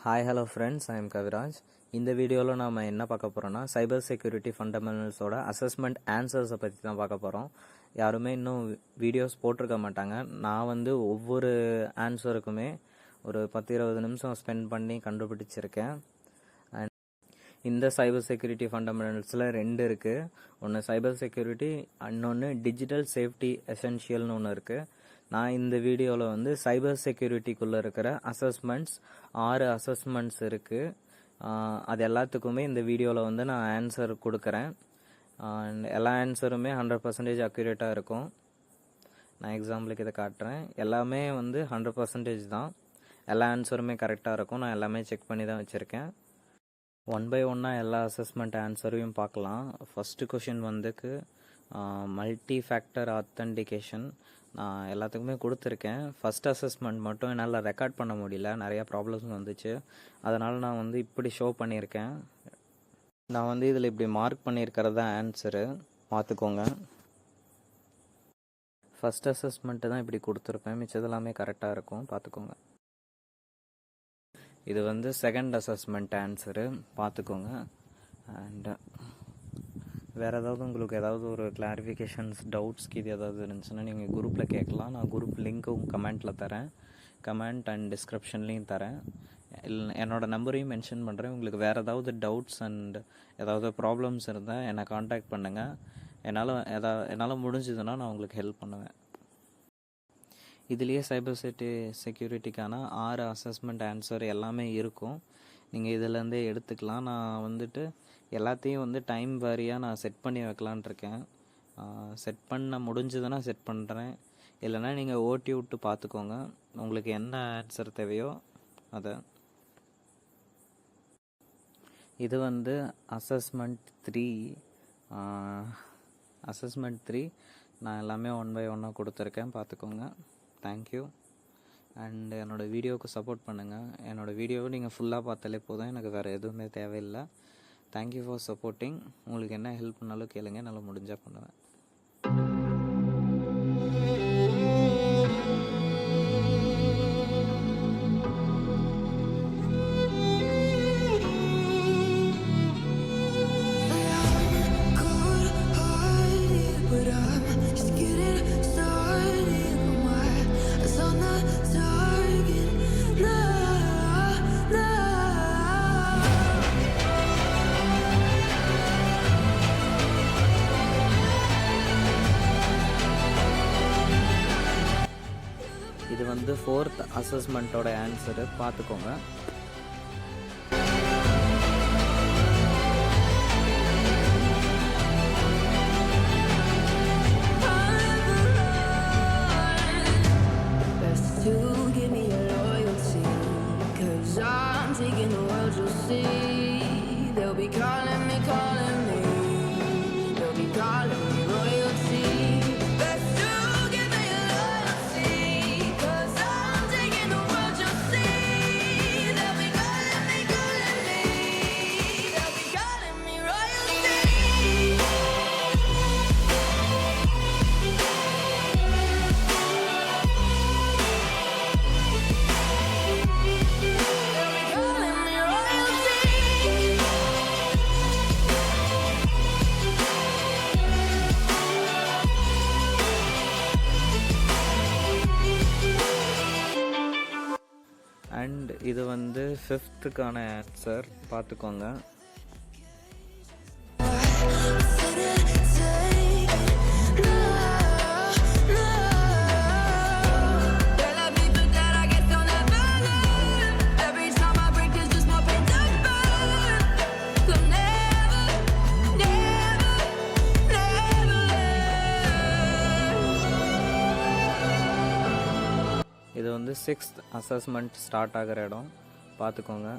Hi, hello friends, I am Kaviraj. இந்த வீடியோவில் நாம் என்ன பார்க்க போகிறோம்னா சைபர் செக்யூரிட்டி ஃபண்டமெண்டல்ஸோட அசஸ்மெண்ட் ஆன்சர்ஸை பற்றி தான் பார்க்க போகிறோம். யாருமே இன்னும் வீடியோஸ் போட்டிருக்க மாட்டாங்க. நான் ஒவ்வொரு ஆன்சருக்குமே ஒரு 10-20 நிமிஷம் ஸ்பெண்ட் பண்ணி கண்டுபிடிச்சிருக்கேன். அண்ட் இந்த சைபர் செக்யூரிட்டி ஃபண்டமெண்டல்ஸில் 2 இருக்குது. ஒன்று சைபர் செக்யூரிட்டி, இன்னொன்று டிஜிட்டல் சேஃப்டி எசென்ஷியல்னு ஒன்று இருக்குது. நான் இந்த வீடியோவில் சைபர் செக்யூரிட்டிக்குள்ளே இருக்கிற அசஸ்மெண்ட்ஸ் 6 அசஸ்மெண்ட்ஸ் இருக்குது. அது எல்லாத்துக்குமே இந்த வீடியோவில் நான் ஆன்சர் கொடுக்குறேன். அண்ட் எல்லா ஆன்சருமே 100% அக்யூரேட்டாக இருக்கும். நான் எக்ஸாம்பிளுக்கு இதை காட்டுறேன். எல்லாமே 100% தான். எல்லா ஆன்சருமே கரெக்டாக இருக்கும். நான் எல்லாமே செக் பண்ணி தான் வச்சுருக்கேன். 1 by 1 எல்லா அசஸ்மெண்ட் ஆன்சரையும் பார்க்கலாம். First question multi factor authentication. நான் எல்லாத்துக்குமே கொடுத்துருக்கேன். ஃபஸ்ட் அசஸ்மெண்ட் மட்டும் என்னால் ரெக்கார்ட் பண்ண முடியல, நிறையா ப்ராப்ளம்ஸ் வந்துச்சு. அதனால் நான் இப்படி ஷோ பண்ணியிருக்கேன். நான் இதில் இப்படி மார்க் பண்ணியிருக்கிறது தான் ஆன்சரு, பார்த்துக்கோங்க. ஃபஸ்ட் அசஸ்மெண்ட்டு தான் இப்படி கொடுத்துருப்பேன், மிச்சது எல்லாமே கரெக்டாக இருக்கும், பார்த்துக்கோங்க. இது செகண்ட் அசஸ்மெண்ட் ஆன்சரு, பார்த்துக்கோங்க. அண்ட் வேறு உங்களுக்கு ஏதாவது ஒரு கிளாரிஃபிகேஷன்ஸ், டவுட்ஸ்க்கு இது ஏதாவது இருந்துச்சுன்னா நீங்கள் குரூப்பில் கேட்கலாம். நான் குரூப் லிங்க்கும் கமெண்ட்டில் தரேன், கமெண்ட் அண்ட் டிஸ்கிரிப்ஷன்லேயும் தரேன். என்னோடய நம்பரையும் மென்ஷன் பண்ணுறேன். உங்களுக்கு வேறு ஏதாவது டவுட்ஸ் அண்ட் ஏதாவது ப்ராப்ளம்ஸ் இருந்தால் என்னை காண்டாக்ட் பண்ணுங்கள். என்னால் முடிஞ்சதுன்னா நான் உங்களுக்கு ஹெல்ப் பண்ணுவேன். இதுலேயே சைபர் செக்யூரிட்டிக்கான 6 அசஸ்மெண்ட் ஆன்சர் எல்லாமே இருக்கும். நீங்கள் இதிலேருந்தே எடுத்துக்கலாம். நான் எல்லாத்தையும் டைம் வாரியாக நான் செட் பண்ணி வைக்கலான் இருக்கேன். செட் பண்ண முடிஞ்சதுன்னா செட் பண்ணுறேன், இல்லைனா நீங்கள் ஓட்டி விட்டு பார்த்துக்கோங்க. உங்களுக்கு என்ன ஆன்சர் தேவையோ அதை. இது அசஸ்மெண்ட் 3 நான் எல்லாமே 1 by 1 கொடுத்துருக்கேன், பார்த்துக்கோங்க. தேங்க்யூ. அண்ட் என்னோடய வீடியோவுக்கு சப்போர்ட் பண்ணுங்கள். என்னோடய வீடியோவை நீங்கள் ஃபுல்லாக பார்த்தாலே போதும், எனக்கு வேறு எதுவுமே தேவையில்லை. Thank you for supporting. உங்களுக்கு என்ன ஹெல்ப் பண்ணாலும் கேளுங்க, நல்லா முடிஞ்சால் பண்ணுவேன். இது 4th அசஸ்மெண்ட்டோட ஆன்சரு, பார்த்துக்கோங்க. அண்ட் இது 5th ஆன்சர், பார்த்துக்கோங்க. இது 6th அசஸ்மெண்ட் ஸ்டார்ட் ஆகிற இடம், பார்த்துக்கோங்க.